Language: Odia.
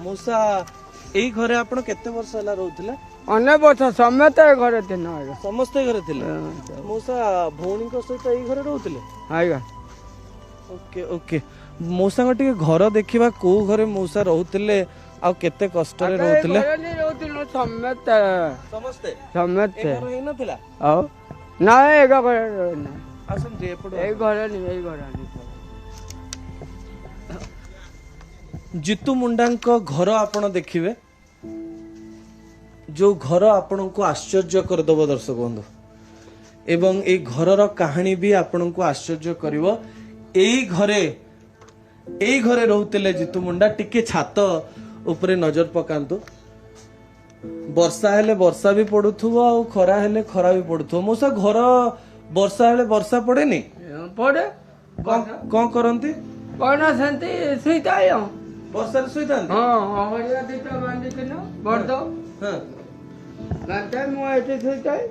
ମଉସା ଏଇ ଘରେ ଆପଣ କେତେ ବର୍ଷ ହେଲା ରହୁଥିଲେ? ଅନେକ ବର୍ଷ ସମସ୍ତେ ଘରେ ଥିଲେ ଆଜ୍ଞା। ସମସ୍ତେ ଘରେ ଥିଲେ। ମଉସା ଭଉଣୀଙ୍କ ସହିତ ଏଇ ଘରେ ରହୁଥିଲେ? ଆଜ୍ଞା। Okay okay. ମଉସାଙ୍କ ଟିକେ ଘର ଦେଖିବା, କୋଉ ଘରେ ମଉସା ରହୁଥିଲେ ଆଉ କେତେ କଷ୍ଟରେ ରହୁଥିଲେ? ରହୁଥିଲୁ ସମସ୍ତେ ସମସ୍ତେ ସମସ୍ତେ। ହେଇନଥିଲା? ଆଉ ନାଇଁ ଏ ଘରେ ରହିନି। ଆସନ୍ତୁ ଏପଟେ। ଏଇ ଘରେ ନି ଏଇ ଘରେ ନି। ଜିତୁ ମୁଣ୍ଡାଙ୍କ ଘର ଆପଣ ଦେଖିବେ, ଯୋଉ ଘର ଆପଣଙ୍କୁ ଆଶ୍ଚର୍ଯ୍ୟ କରିଦବ ଦର୍ଶକ ବନ୍ଧୁ, ଏବଂ ଏଇ ଘରର କାହାଣୀ ବି ଆପଣଙ୍କୁ ଆଶ୍ଚର୍ଯ୍ୟ କରିବ। ଏଇ ଘରେ ରହୁଥିଲେ ଜିତୁ ମୁଣ୍ଡା। ଟିକେ ଛାତ ଉପରେ ନଜର ପକାନ୍ତୁ। ବର୍ଷା ହେଲେ ବର୍ଷା ବି ପଡୁଥିବ, ଆଉ ଖରା ହେଲେ ଖରା ବି ପଡୁଥିବ। ମଉସା ଘର ବର୍ଷା ହେଲେ ବର୍ଷା ପଡେନି? ପଡେ। କଣ କରନ୍ତି? କଣ ସେମିତି ଶୋଇଥାଏ ଆଉ। ବର୍ଷାରେ ଶୋଇଥାନ୍ତି? ହଁ ଅହଳିଆ ଦିଟା ବାନ୍ଧିକିନା ବର୍ଦ ହଁ। ବାନ୍ଧେ ମୁଁ ଏଠି ଶୋଇଥାଏ।